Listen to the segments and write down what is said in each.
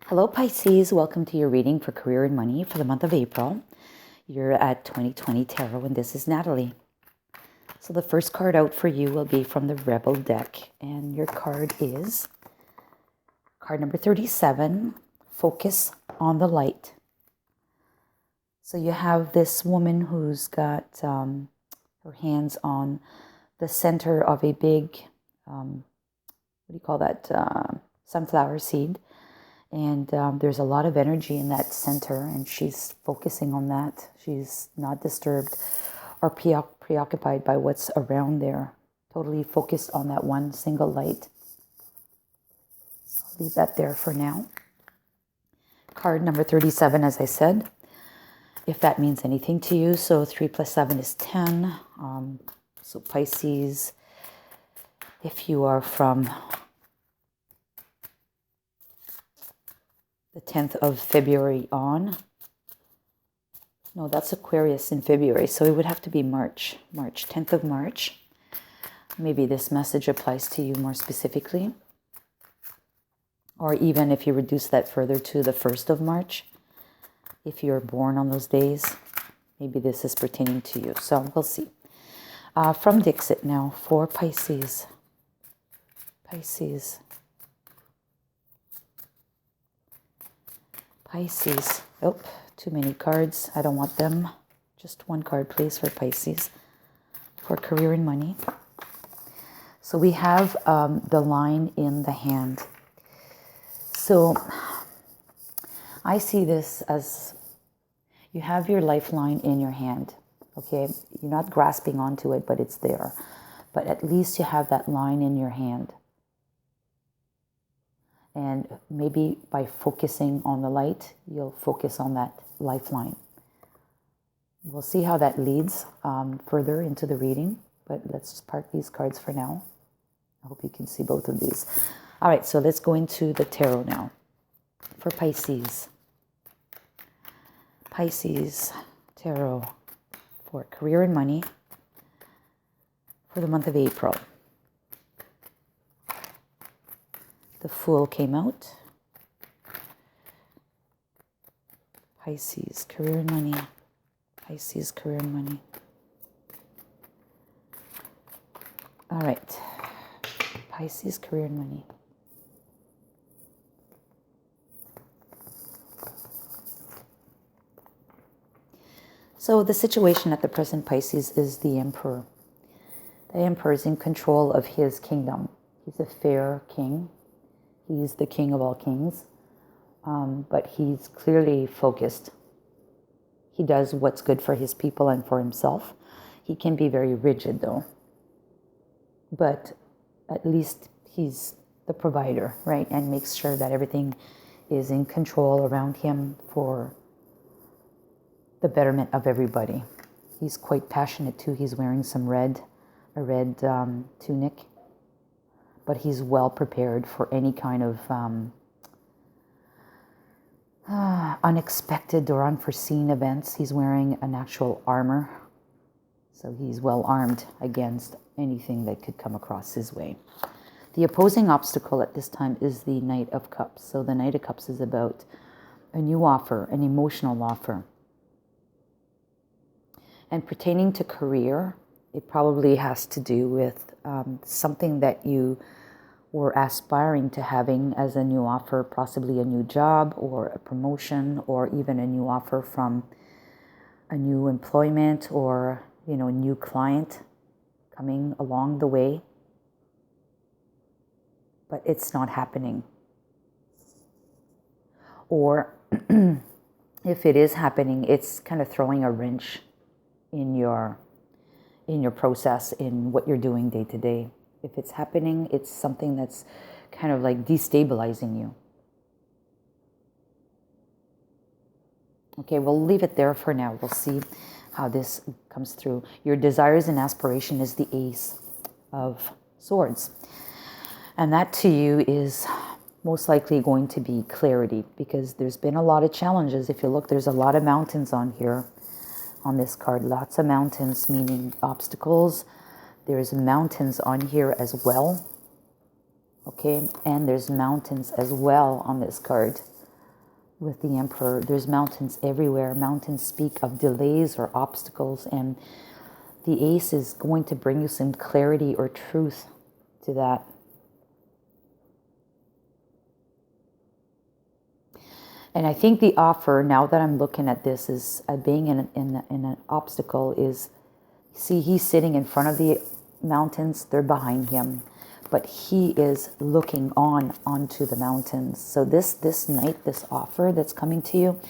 Hello Pisces, welcome to your reading for career and money for the month of April. You're at 2020 Tarot and this is Natalie. So the first card out for you will be from the Rebel deck, and your card is card number 37, Focus on the Light. So you have this woman who's got her hands on the center of a big, sunflower seed. And there's a lot of energy in that center, and she's focusing on that. She's not disturbed or preoccupied by what's around there. Totally focused on that one single light. So I'll leave that there for now. Card number 37, as I said, if that means anything to you. So 3 plus 7 is 10. So Pisces, if you are from the 10th of February on. No, that's Aquarius in February, so it would have to be March, 10th of March. Maybe this message applies to you more specifically. Or even if you reduce that further to the 1st of March, if you're born on those days, maybe this is pertaining to you. So we'll see. From Dixit now for Pisces. Pisces. Oh, too many cards. I don't want them. Just one card, please, for Pisces. For career and money. So we have the line in the hand. So I see this as you have your lifeline in your hand. Okay, you're not grasping onto it, but it's there. But at least you have that line in your hand. And maybe by focusing on the light, you'll focus on that lifeline. We'll see how that leads further into the reading, but let's just park these cards for now. I hope you can see both of these. All right, so let's go into the tarot now for Pisces. Pisces tarot for career and money for the month of April. The Fool came out. Pisces, career and money. Pisces, career and money. All right. Pisces, career and money. So the situation at the present, Pisces, is the Emperor. The Emperor is in control of his kingdom. He's a fair king. He's the king of all kings, but he's clearly focused. He does what's good for his people and for himself. He can be very rigid, though. But at least he's the provider, right? And makes sure that everything is in control around him for the betterment of everybody. He's quite passionate, too. He's wearing a red tunic. But he's well prepared for any kind of unexpected or unforeseen events. He's wearing an actual armor. So he's well armed against anything that could come across his way. The opposing obstacle at this time is the Knight of Cups. So the Knight of Cups is about a new offer, an emotional offer. And pertaining to career, it probably has to do with something that you were aspiring to having as a new offer, possibly a new job or a promotion or even a new offer from a new employment or, a new client coming along the way. But it's not happening. Or if it is happening, it's kind of throwing a wrench in your process, in what you're doing day to day. If it's happening, it's something that's kind of like destabilizing you. Okay, we'll leave it there for now. We'll see how this comes through. Your desires and aspiration is the Ace of Swords. And that to you is most likely going to be clarity, because there's been a lot of challenges. If you look, there's a lot of mountains on here. On this card, lots of mountains, meaning obstacles. There's mountains on here as well. Okay, and there's mountains as well on this card. with the Emperor. There's mountains everywhere. Mountains speak of delays or obstacles, and the Ace is going to bring you some clarity or truth to that. And I think the offer, now that I'm looking at this, is being in an obstacle is, see, he's sitting in front of the mountains, they're behind him, but he is looking onto the mountains. So this night, this offer that's coming to you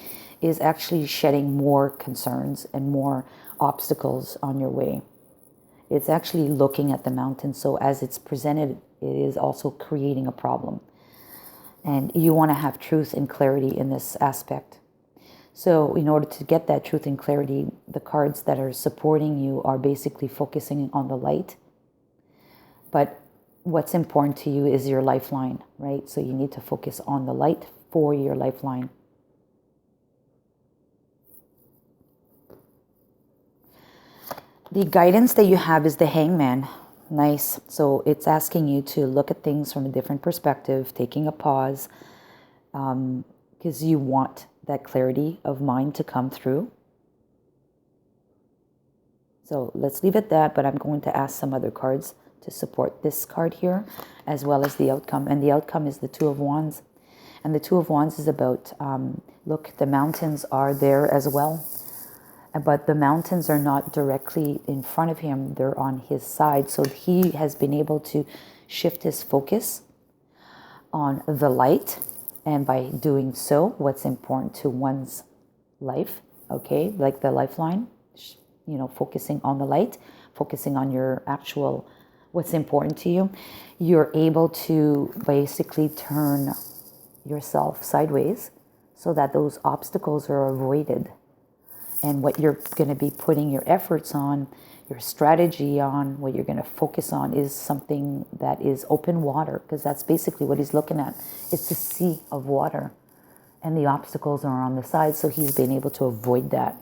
is actually shedding more concerns and more obstacles on your way. It's actually looking at the mountain. So as it's presented, it is also creating a problem. And you want to have truth and clarity in this aspect. So in order to get that truth and clarity, the cards that are supporting you are basically focusing on the light. But what's important to you is your lifeline, right? So you need to focus on the light for your lifeline. The guidance that you have is the Hangman. Nice. So it's asking you to look at things from a different perspective, taking a pause, because you want that clarity of mind to come through. So let's leave it at that, but I'm going to ask some other cards to support this card here, as well as the outcome. And the outcome is the Two of Wands. And the Two of Wands is about, look, the mountains are there as well. But the mountains are not directly in front of him. They're on his side. So he has been able to shift his focus on the light. And by doing so, what's important to one's life, okay, like the lifeline, focusing on the light, focusing on your actual, what's important to you, you're able to basically turn yourself sideways so that those obstacles are avoided. And what you're going to be putting your efforts on, your strategy on, what you're going to focus on is something that is open water, because that's basically what he's looking at. It's a sea of water, and the obstacles are on the side, so he's been able to avoid that.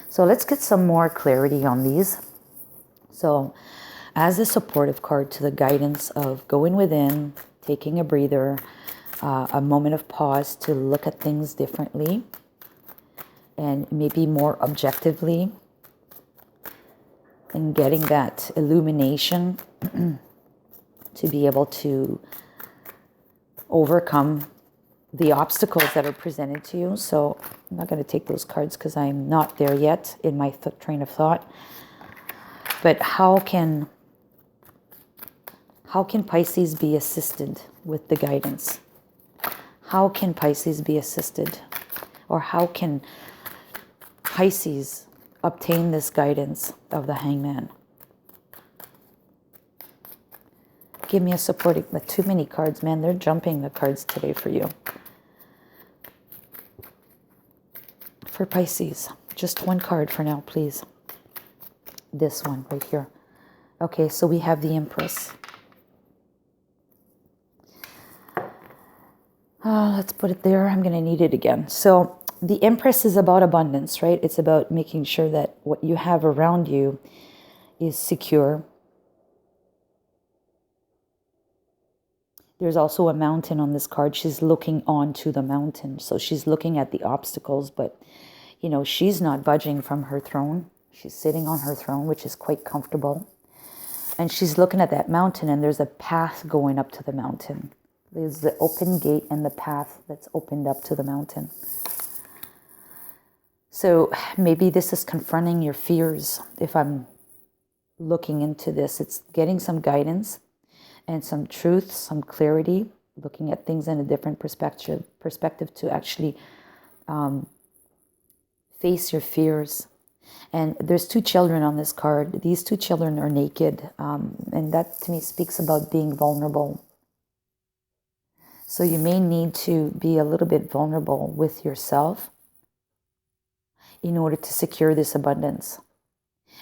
So let's get some more clarity on these. So as a supportive card to the guidance of going within, taking a breather, a moment of pause to look at things differently, and maybe more objectively, and getting that illumination to be able to overcome the obstacles that are presented to you. So I'm not going to take those cards because I'm not there yet in my train of thought. But how can Pisces be assisted with the guidance? How can Pisces be assisted? Or how can Pisces obtain this guidance of the Hangman? Give me a supporting, too many cards, man. They're jumping the cards today for you. For Pisces, just one card for now, please. This one right here. Okay, so we have the Empress. Let's put it there. I'm going to need it again. So the Empress is about abundance, right? It's about making sure that what you have around you is secure. There's also a mountain on this card. She's looking onto the mountain. So she's looking at the obstacles, but, she's not budging from her throne. She's sitting on her throne, which is quite comfortable. And she's looking at that mountain, and there's a path going up to the mountain. There's the open gate and the path that's opened up to the mountain. So maybe this is confronting your fears. If I'm looking into this, it's getting some guidance and some truth, some clarity, looking at things in a different perspective to actually face your fears. And there's two children on this card. These two children are naked, and that to me speaks about being vulnerable. So you may need to be a little bit vulnerable with yourself in order to secure this abundance.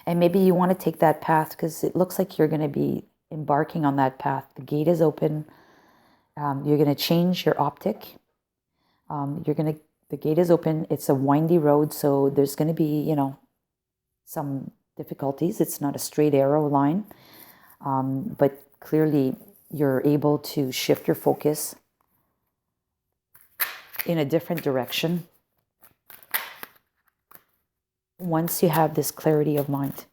And maybe you want to take that path because it looks like you're going to be embarking on that path. The gate is open. You're going to change your optic. The gate is open. It's a windy road, so there's going to be, some difficulties. It's not a straight arrow line, but clearly you're able to shift your focus in a different direction once you have this clarity of mind.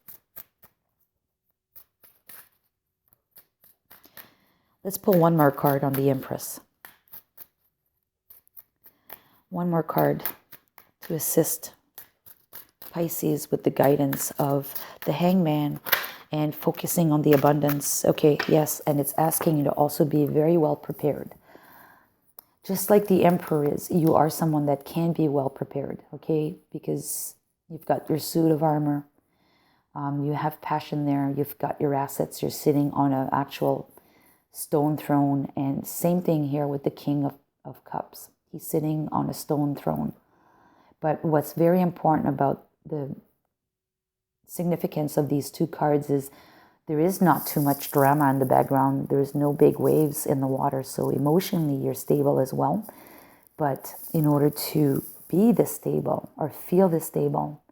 Let's pull one more card on the Empress. One more card to assist Pisces with the guidance of the Hangman and focusing on the abundance. Okay, yes, and it's asking you to also be very well prepared. Just like the Emperor is, you are someone that can be well prepared, okay? Because you've got your suit of armor. You have passion there. You've got your assets. You're sitting on an actual stone throne. And same thing here with the King of Cups. He's sitting on a stone throne. But what's very important about the significance of these two cards is there is not too much drama in the background. There's no big waves in the water. So emotionally, you're stable as well. But in order to be this stable or feel this stable,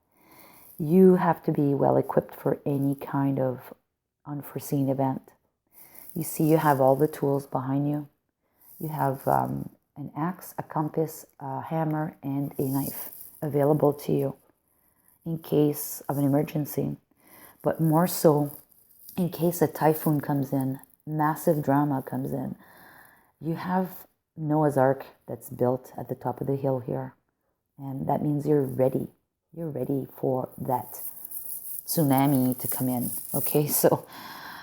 you have to be well equipped for any kind of unforeseen event. You see, you have all the tools behind you. You have an axe, a compass, a hammer, and a knife available to you in case of an emergency. But more so, in case a typhoon comes in, massive drama comes in, you have Noah's Ark that's built at the top of the hill here. And that means you're ready. You're ready for that tsunami to come in. Okay, so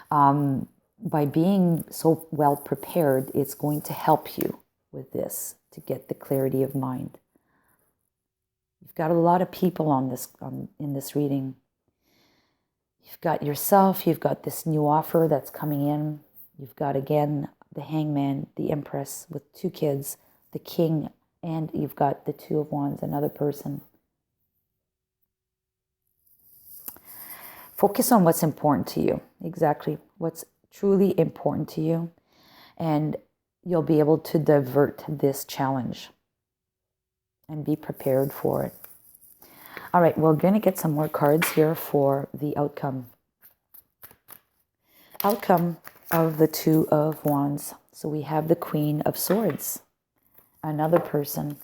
by being so well prepared, it's going to help you with this to get the clarity of mind. You've got a lot of people in this reading. You've got yourself, you've got this new offer that's coming in. You've got, again, the Hangman, the Empress with 2 kids, the King, and you've got the Two of Wands, another person. Focus on what's important to you, exactly what's truly important to you, and you'll be able to divert this challenge and be prepared for it. All right, we're going to get some more cards here for the outcome. Outcome of the Two of Wands. So we have the Queen of Swords, another person.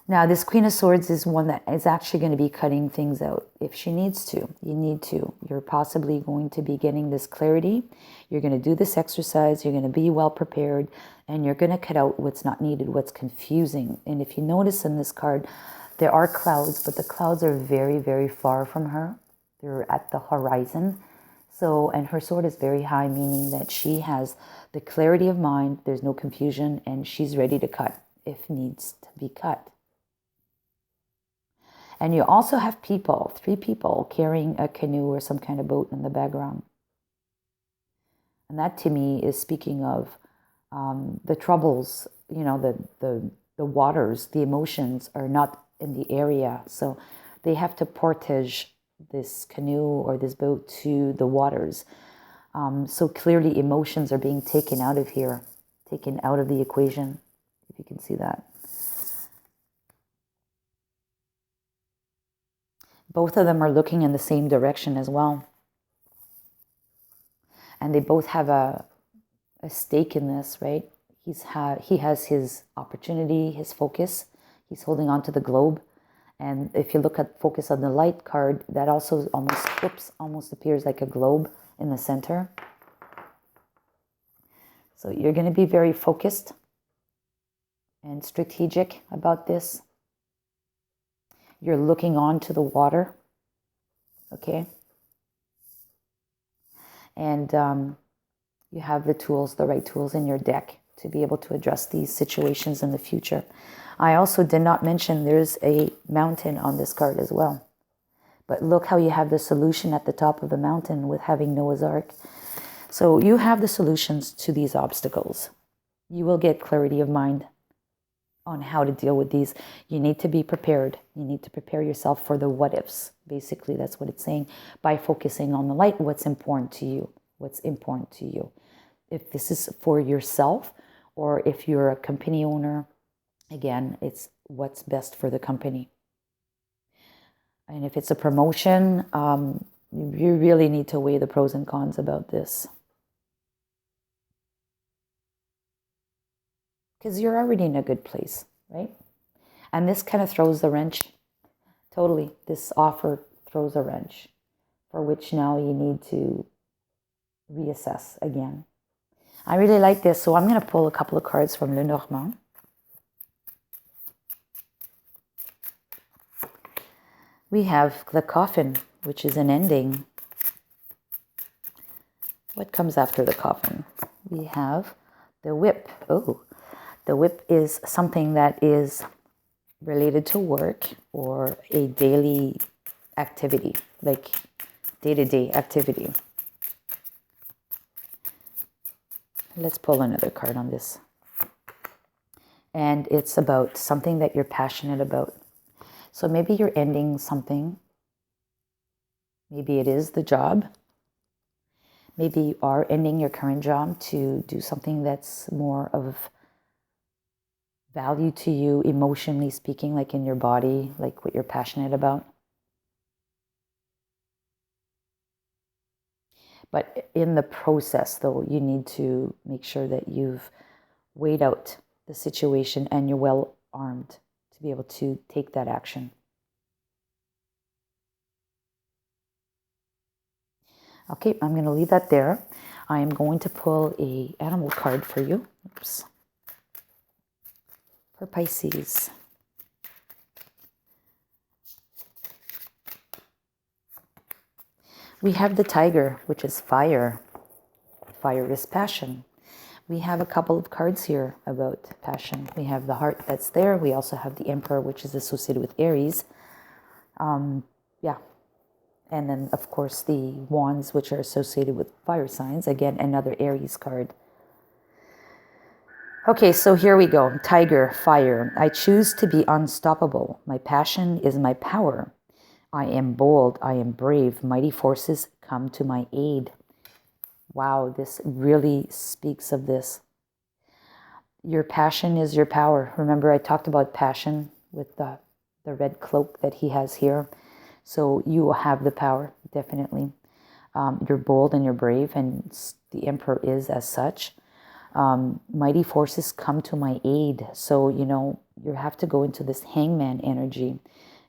Now, this Queen of Swords is one that is actually going to be cutting things out if she needs to. You need to. You're possibly going to be getting this clarity. You're going to do this exercise. You're going to be well prepared. And you're going to cut out what's not needed, what's confusing. And if you notice in this card, there are clouds, but the clouds are very, very far from her. They're at the horizon. So, and her sword is very high, meaning that she has the clarity of mind. There's no confusion, and she's ready to cut if needs to be cut. And you also have people, 3 people, carrying a canoe or some kind of boat in the background. And that, to me, is speaking of the troubles, you know, the waters, the emotions are not in the area. So they have to portage this canoe or this boat to the waters. So clearly emotions are being taken out of here, taken out of the equation, if you can see that. Both of them are looking in the same direction as well. And they both have a stake in this, right? He has his opportunity, his focus. He's holding on to the globe. And if you look at focus on the light card, that also almost appears like a globe in the center. So you're going to be very focused and strategic about this. You're looking on to the water, okay? And you have the tools, the right tools in your deck to be able to address these situations in the future. I also did not mention there's a mountain on this card as well. But look how you have the solution at the top of the mountain with having Noah's Ark. So you have the solutions to these obstacles. You will get clarity of mind on how to deal with these. You need to be prepared. You need to prepare yourself for the what ifs. Basically, that's what it's saying. By focusing on the light, what's important to you? What's important to you? If this is for yourself, or if you're a company owner, again, it's what's best for the company. And if it's a promotion, you really need to weigh the pros and cons about this. Because you're already in a good place. right? And this kind of throws the wrench. Totally. This offer throws a wrench for which now you need to reassess again. I really like this, so I'm going to pull a couple of cards from Lenormand. We have the coffin, which is an ending. What comes after the coffin? We have the whip. Oh, the whip is something that is related to work or a daily activity, like day-to-day activity. Let's pull another card on this. And it's about something that you're passionate about. So maybe you're ending something. Maybe it is the job. Maybe you are ending your current job to do something that's more of value to you, emotionally speaking, like in your body, like what you're passionate about. But in the process, though, you need to make sure that you've weighed out the situation and you're well armed to be able to take that action. Okay, I'm going to leave that there. I am going to pull an animal card for you. Oops. For Pisces. We have the tiger, which is fire. Fire is passion. We have a couple of cards here about passion. We have the heart that's there. We also have the emperor, which is associated with Aries. Yeah. And then, of course, the wands, which are associated with fire signs. Again, another Aries card. Okay, so here we go. Tiger, fire. I choose to be unstoppable. My passion is my power. I am bold. I am brave. Mighty forces come to my aid. Wow, this really speaks of this. Your passion is your power. Remember, I talked about passion with the red cloak that he has here. So you will have the power, definitely. You're bold and you're brave, and the emperor is as such. Mighty forces come to my aid. So, you have to go into this hangman energy.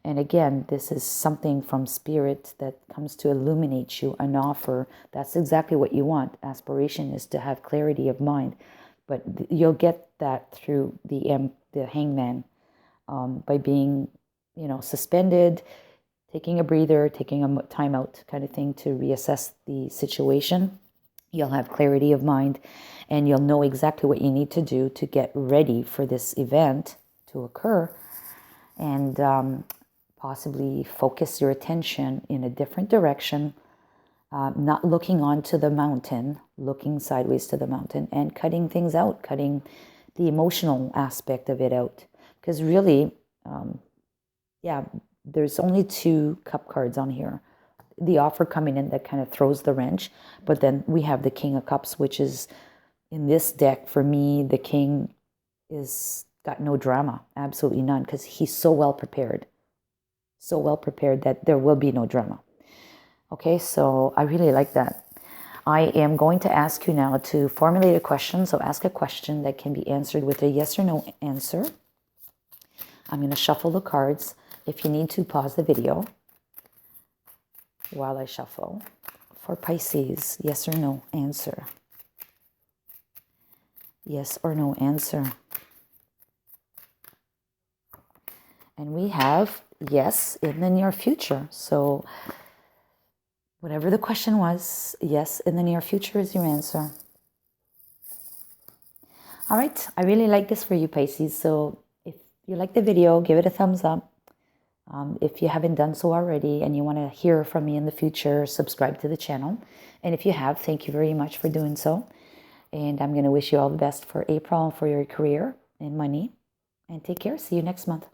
And again, this is something from spirit that comes to illuminate you, an offer. That's exactly what you want. Aspiration is to have clarity of mind. But you'll get that through the hangman by being, suspended, taking a breather, taking a time out kind of thing to reassess the situation. You'll have clarity of mind, and you'll know exactly what you need to do to get ready for this event to occur, and possibly focus your attention in a different direction, not looking onto the mountain, looking sideways to the mountain, and cutting things out, cutting the emotional aspect of it out. Because really, there's only 2 cup cards on here. The offer coming in that kind of throws the wrench, but then we have the King of Cups, which is, in this deck, for me, the King is got no drama, absolutely none, because he's so well prepared that there will be no drama. Okay, so I really like that. I am going to ask you now to formulate a question. So ask a question that can be answered with a yes or no answer. I'm going to shuffle the cards. If you need to, pause the video while I shuffle. For Pisces, yes or no answer. Yes or no answer. And we have yes in the near future. So whatever the question was, yes in the near future is your answer. All right, I really like this for you, Pisces. So if you like the video, give it a thumbs up. If you haven't done so already and you want to hear from me in the future, subscribe to the channel. And if you have, thank you very much for doing so. And I'm going to wish you all the best for April, for your career and money. And take care. See you next month.